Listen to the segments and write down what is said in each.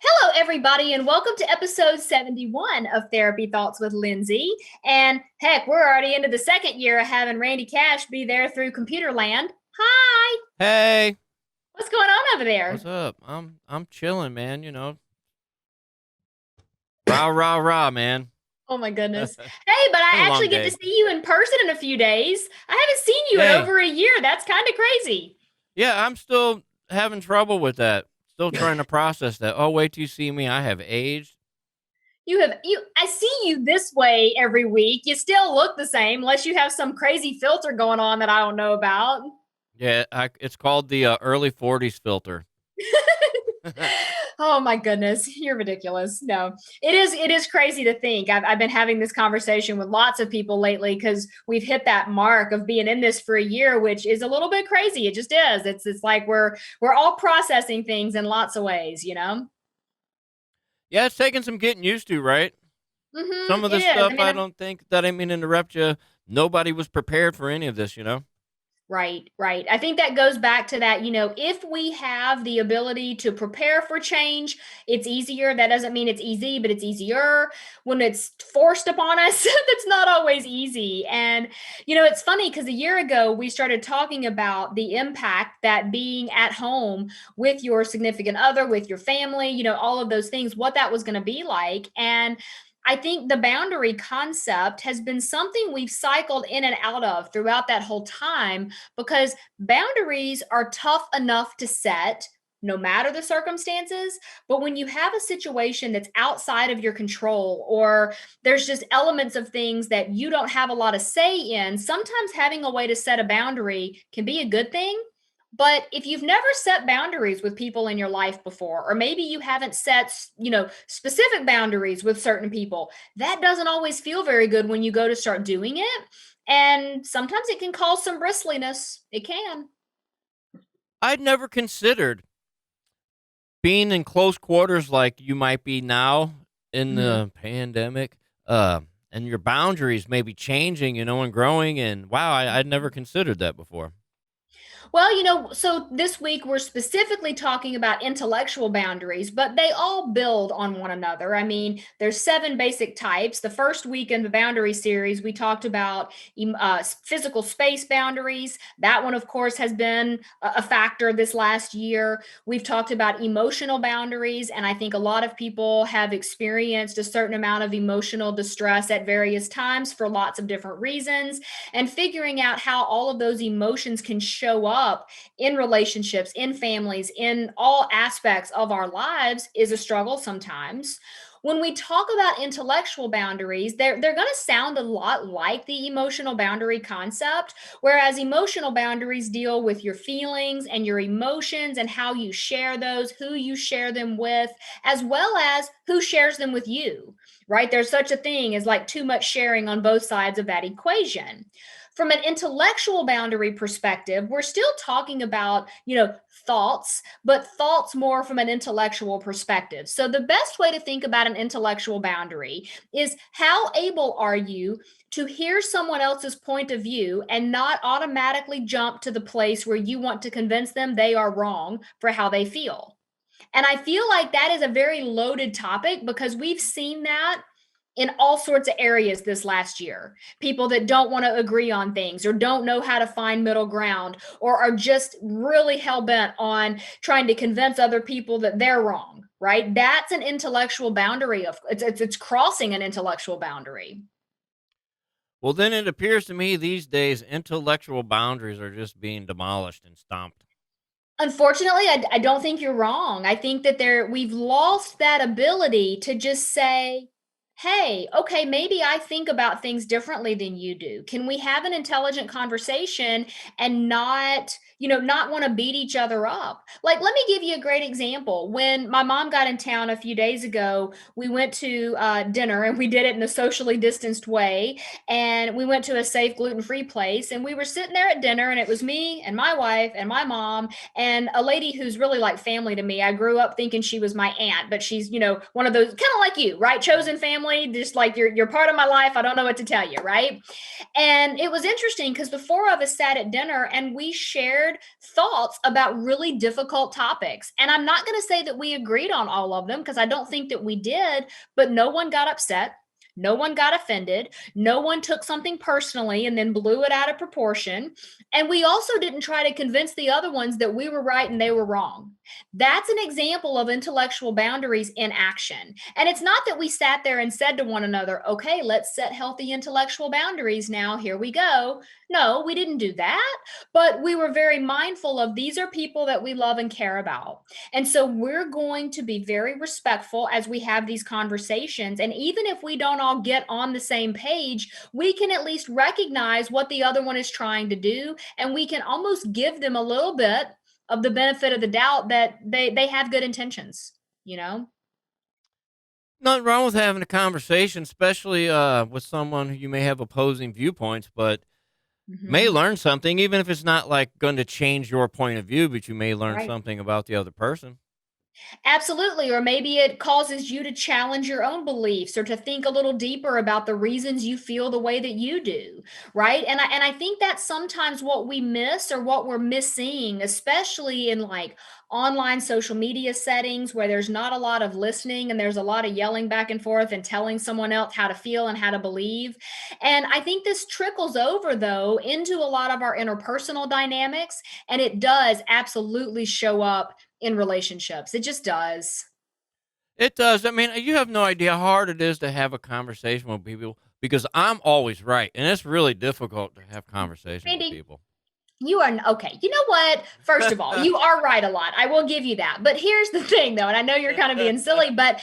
Hello, everybody, and welcome to episode 71 of Therapy Thoughts with Lindsay. And heck, we're already into the second year of having Randy Cash be there through Computer Land. Hi, Hey, what's going on over what's there? up? I'm chilling, man. Rah rah rah, man. Oh my goodness. Been Hey, but a I long actually get to day. see you in person in a few days. I haven't seen you in Yay. over a year. That's kind of crazy. Yeah, I'm still having trouble with that. Still trying to process that. Oh, wait till you see me. I have aged. I see you this way every week. You still look the same unless you have some crazy filter going on that I don't know about. Yeah, it's called the early 40s filter. Oh my goodness, you're ridiculous. No, it is crazy to think. I've been having this conversation with lots of people lately because we've hit that mark of being in this for a year, which is a little bit crazy. It just is. It's like we're all processing things in lots of ways, you know? Yeah, it's taking some getting used to, right? Some of It this is. I stuff, mean, I don't think that I mean to interrupt you. Nobody was prepared for any of this. right, right. I think that goes back to that, if we have the ability to prepare for change, it's easier. That doesn't mean it's easy, but it's easier. When it's forced upon us, that's not always easy. And, it's funny because a year ago, we started talking about the impact that being at home with your significant other, with your family, all of those things, what that was going to be like. And I think the boundary concept has been something we've cycled in and out of throughout that whole time because boundaries are tough enough to set no matter the circumstances. But when you have a situation that's outside of your control, or there's just elements of things that you don't have a lot of say in, sometimes having a way to set a boundary can be a good thing. But if you've never set boundaries with people in your life before, or maybe you haven't set, specific boundaries with certain people, that doesn't always feel very good when you go to start doing it. And sometimes it can cause some bristliness. It can. I'd never considered being in close quarters like you might be now in Mhm. the pandemic, uh, and your boundaries may be changing, and growing. And wow, I'd never considered that before. Well, so this week we're specifically talking about intellectual boundaries, but they all build on one another. I mean, there's seven basic types. The first week in the boundary series, we talked about physical space boundaries. That one, of course, has been a factor this last year. We've talked about emotional boundaries, and I think a lot of people have experienced a certain amount of emotional distress at various times for lots of different reasons, and figuring out how all of those emotions can show up in relationships, in families, in all aspects of our lives is a struggle sometimes. When we talk about intellectual boundaries, they're going to sound a lot like the emotional boundary concept, whereas emotional boundaries deal with your feelings and your emotions and how you share those, who you share them with, as well as who shares them with you, right? There's such a thing as like too much sharing on both sides of that equation. From an intellectual boundary perspective, we're still talking about, thoughts, but thoughts more from an intellectual perspective. So the best way to think about an intellectual boundary is how able are you to hear someone else's point of view and not automatically jump to the place where you want to convince them they are wrong for how they feel. And I feel like that is a very loaded topic because we've seen that in all sorts of areas this last year. People that don't want to agree on things or don't know how to find middle ground or are just really hell bent on trying to convince other people that they're wrong, right? That's an intellectual boundary of it's crossing an intellectual boundary. Well, then it appears to me these days intellectual boundaries are just being demolished and stomped. Unfortunately, I don't think you're wrong. I think that we've lost that ability to just say, hey, okay, maybe I think about things differently than you do. Can we have an intelligent conversation and not want to beat each other up? Like, let me give you a great example. When my mom got in town a few days ago, we went to dinner and we did it in a socially distanced way. And we went to a safe gluten-free place and we were sitting there at dinner, and it was me and my wife and my mom and a lady who's really like family to me. I grew up thinking she was my aunt, but she's, one of those kind of like you, right? Chosen family family, just like you're part of my life. I don't know what to tell you, right? And it was interesting because the four of us sat at dinner and we shared thoughts about really difficult topics. And I'm not going to say that we agreed on all of them because I don't think that we did, but no one got upset. No one got offended. No one took something personally and then blew it out of proportion. And we also didn't try to convince the other ones that we were right and they were wrong. That's an example of intellectual boundaries in action. And it's not that we sat there and said to one another, okay, let's set healthy intellectual boundaries now. Here we go. No, we didn't do that. But we were very mindful of these are people that we love and care about. And so we're going to be very respectful as we have these conversations. And even if we don't all get on the same page, we can at least recognize what the other one is trying to do. And we can almost give them a little bit of the benefit of the doubt that they have good intentions, you know? Nothing wrong with having a conversation, especially with someone who you may have opposing viewpoints, but may Mm-hmm. learn something, even if it's not like going to change your point of view, but you may learn Right. something about the other person. Absolutely. Or maybe it causes you to challenge your own beliefs or to think a little deeper about the reasons you feel the way that you do. Right. And I think that's sometimes what we miss or what we're missing, especially in like online social media settings where there's not a lot of listening and there's a lot of yelling back and forth and telling someone else how to feel and how to believe. And I think this trickles over, though, into a lot of our interpersonal dynamics. And it does absolutely show up in relationships. It just does. It does. I mean, you have no idea how hard it is to have a conversation with people because I'm always right, and it's really difficult to have conversations with Randy, people. you are okay. You know what? First of all, you are right a lot. I will give you that. But here's the thing, though, and I know you're kind of being silly, but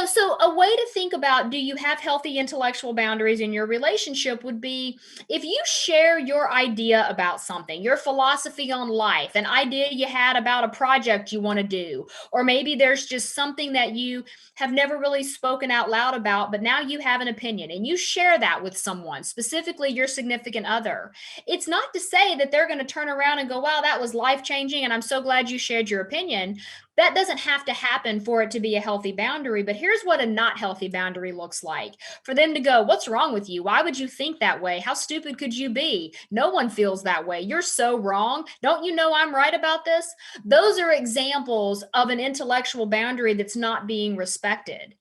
so a way to think about do you have healthy intellectual boundaries in your relationship would be if you share your idea about something, your philosophy on life, an idea you had about a project you want to do, or maybe there's just something that you have never really spoken out loud about, but now you have an opinion and you share that with someone, specifically your significant other. It's not to say that they're going to turn around and go, wow, that was life changing. And I'm so glad you shared your opinion. That doesn't have to happen for it to be a healthy boundary. But here's what a not healthy boundary looks like for them to go, what's wrong with you? Why would you think that way? How stupid could you be? No one feels that way. You're so wrong. Don't you know I'm right about this? Those are examples of an intellectual boundary that's not being respected.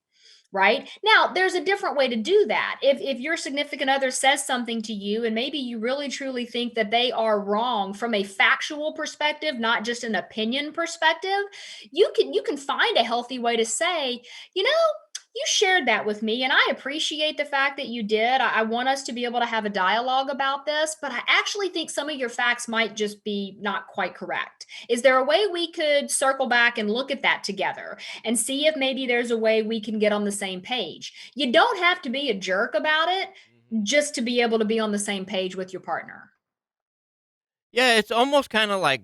Right now, there's a different way to do that. If your significant other says something to you and maybe you really truly think that they are wrong from a factual perspective, not just an opinion perspective, you can find a healthy way to say, you know you shared that with me and I appreciate the fact that you did. I want us to be able to have a dialogue about this, but I actually think some of your facts might just be not quite correct. Is there a way we could circle back and look at that together and see if maybe there's a way we can get on the same page? You don't have to be a jerk about it Mhm. just to be able to be on the same page with your partner. Yeah, it's almost kind of like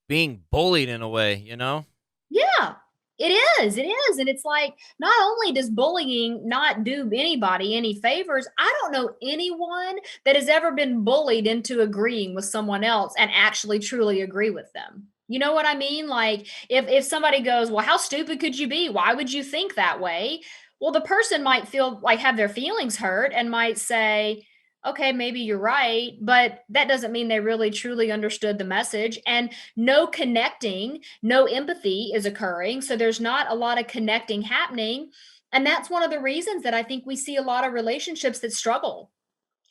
being bullied in a way, you know? Yeah, it is. It is. And it's like, not only does bullying not do anybody any favors, I don't know anyone that has ever been bullied into agreeing with someone else and actually truly agree with them. You know what I mean? Like if somebody goes, "Well, how stupid could you be? Why would you think that way?" Well, the person might feel like have their feelings hurt and might say, "Okay, maybe you're right," but that doesn't mean they really truly understood the message and no connecting, no empathy is occurring. So there's not a lot of connecting happening. And that's one of the reasons that I think we see a lot of relationships that struggle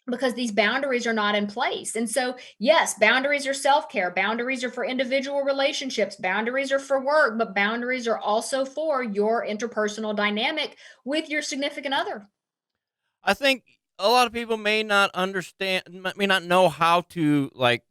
because these boundaries are not in place. And so, yes, boundaries are self care, boundaries are for individual relationships, boundaries are for work, but boundaries are also for your interpersonal dynamic with your significant other. I think a lot of people may not understand, may not know how to, like,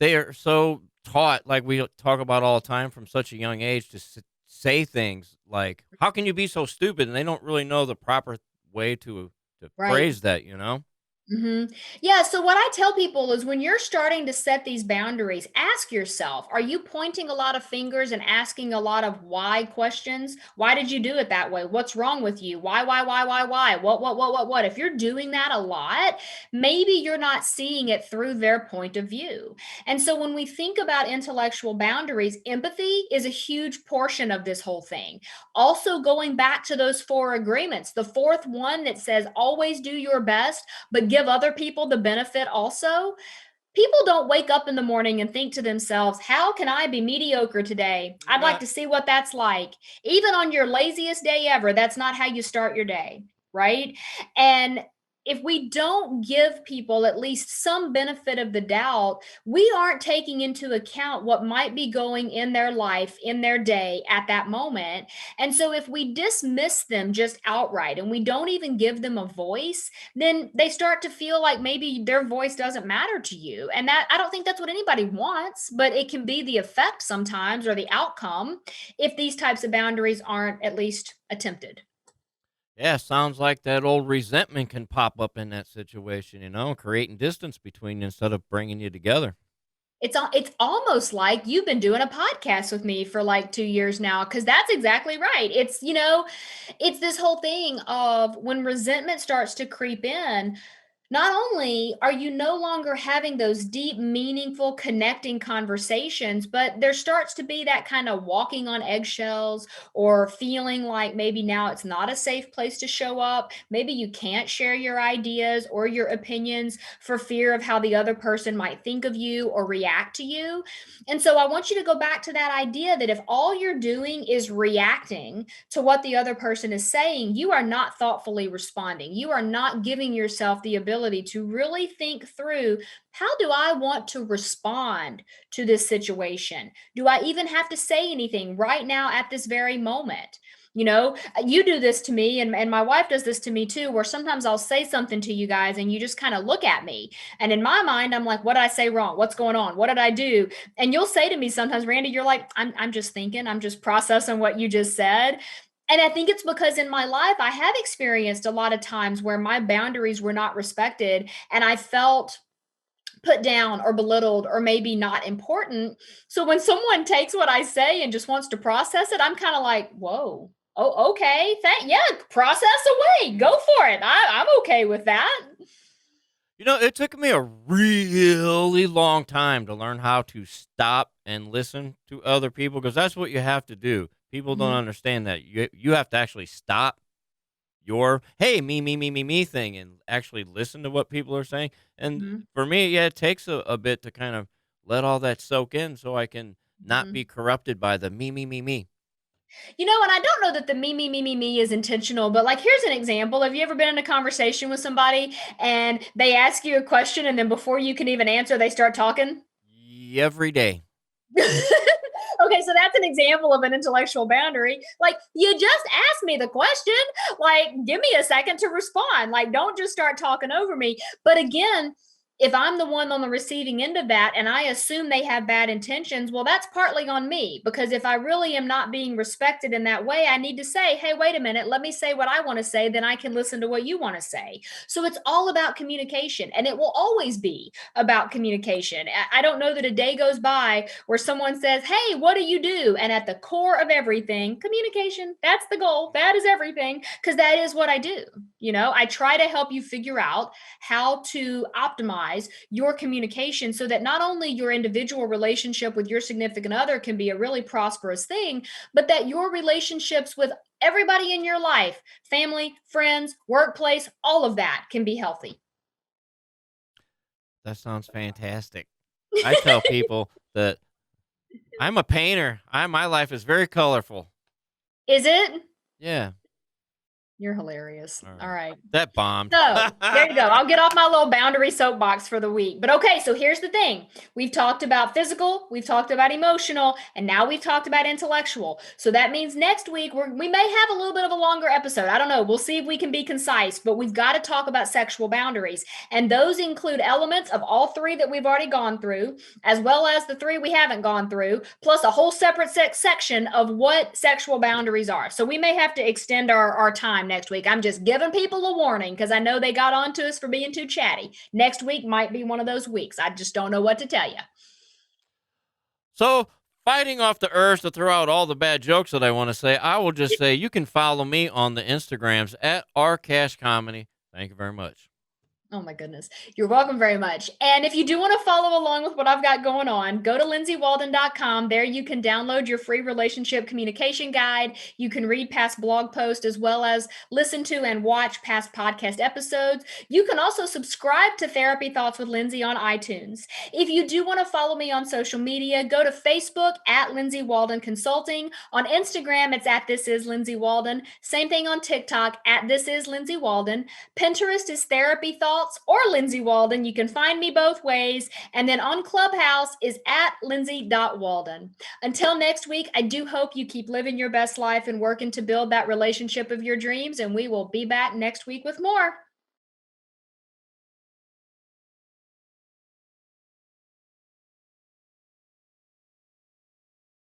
they are so taught, like we talk about all the time from such a young age, to say things like, how can you be so stupid? And they don't really know the proper way to Right. phrase that, you know? hmm Yeah. So, what I tell people is when you're starting to set these boundaries, ask yourself, are you pointing a lot of fingers and asking a lot of why questions? Why did you do it that way? What's wrong with you? Why? What? If you're doing that a lot, maybe you're not seeing it through their point of view. And so, when we think about intellectual boundaries, empathy is a huge portion of this whole thing. Also, going back to those four agreements, the fourth one that says always do your best but give other people the benefit also. People don't wake up in the morning and think to themselves, how can I be mediocre today? I'd like Nah. to see what that's like. Even on your laziest day ever, that's not how you start your day, right? And if we don't give people at least some benefit of the doubt, we aren't taking into account what might be going in their life, in their day at that moment. And so if we dismiss them just outright and we don't even give them a voice, then they start to feel like maybe their voice doesn't matter to you. And that I don't think that's what anybody wants, but it can be the effect sometimes or the outcome if these types of boundaries aren't at least attempted. Yeah, sounds like that old resentment can pop up in that situation, creating distance between you instead of bringing you together. It's almost like you've been doing a podcast with me for like 2 years now cuz that's exactly right. It's this whole thing of when resentment starts to creep in, not only are you no longer having those deep, meaningful, connecting conversations, but there starts to be that kind of walking on eggshells or feeling like maybe now it's not a safe place to show up. Maybe you can't share your ideas or your opinions for fear of how the other person might think of you or react to you. And so I want you to go back to that idea that if all you're doing is reacting to what the other person is saying, you are not thoughtfully responding. You are not giving yourself the ability to really think through, how do I want to respond to this situation? Do I even have to say anything right now at this very moment? You do this to me, and my wife does this to me too, where sometimes I'll say something to you guys and you just kind of look at me. And in my mind, I'm like, what did I say wrong? What's going on? What did I do? And you'll say to me sometimes, Randy, you're like, I'm just thinking, I'm just processing what you just said. And I think it's because in my life, I have experienced a lot of times where my boundaries were not respected and I felt put down or belittled or maybe not important. So when someone takes what I say and just wants to process it, I'm kind of like, whoa. Oh, okay. Yeah, process away. Go for it. I'm okay with that. It took me a really long time to learn how to stop and listen to other people because that's what you have to do. People don't Mhm, understand that you have to actually stop your hey me thing and actually listen to what people are saying. And mhm, for me, yeah, it takes a bit to kind of let all that soak in so I can not be mhm. corrupted by the me. And I don't know that the me is intentional, but like, here's an example. Have you ever been in a conversation with somebody and they ask you a question and then before you can even answer, they start talking? Every day. Okay, so that's an example of an intellectual boundary. Like, you just asked me the question. Like, give me a second to respond. Like, don't just start talking over me. But again, if I'm the one on the receiving end of that and I assume they have bad intentions, well, that's partly on me because if I really am not being respected in that way, I need to say, hey, wait a minute, let me say what I want to say, then I can listen to what you want to say. So it's all about communication and it will always be about communication. I don't know that a day goes by where someone says, hey, what do you do? And at the core of everything, communication, that's the goal. That is everything because that is what I do. I try to help you figure out how to optimize your communication so that not only your individual relationship with your significant other can be a really prosperous thing, but that your relationships with everybody in your life, family, friends, workplace, all of that can be healthy. That sounds fantastic. I tell people that I'm a painter. My life is very colorful. Is it? Yeah. You're hilarious. All All right. right. That bombed. So there you go. I'll get off my little boundary soapbox for the week. But okay, so here's the thing. We've talked about physical, we've talked about emotional, and now we've talked about intellectual. So that means next week we may have a little bit of a longer episode. I don't know. We'll see if we can be concise, but we've got to talk about sexual boundaries. And those include elements of all three that we've already gone through, as well as the three we haven't gone through, plus a whole separate section of what sexual boundaries are. So we may have to extend our time next week. I'm just giving people a warning because I know they got onto us for being too chatty. Next week might be one of those weeks. I just don't know what to tell you. So, fighting off the urge to throw out all the bad jokes that I want to say, I will just say you can follow me on the Instagrams at rcashcomedy. Thank you very much. Oh my goodness. You're welcome very much. And if you do want to follow along with what I've got going on, go to lindsaywalden.com. There you can download your free relationship communication guide. You can read past blog posts as well as listen to and watch past podcast episodes. You can also subscribe to Therapy Thoughts with Lindsay on iTunes. If you do want to follow me on social media, go to Facebook at Lindsay Walden Consulting. On Instagram, it's at This Is Lindsay Walden. Same thing on TikTok at This Is Lindsay Walden. Pinterest is Therapy Thoughts or Lindsay Walden. You can find me both ways. And then on Clubhouse is at lindsay.walden. Until next week, I do hope you keep living your best life and working to build that relationship of your dreams. And we will be back next week with more.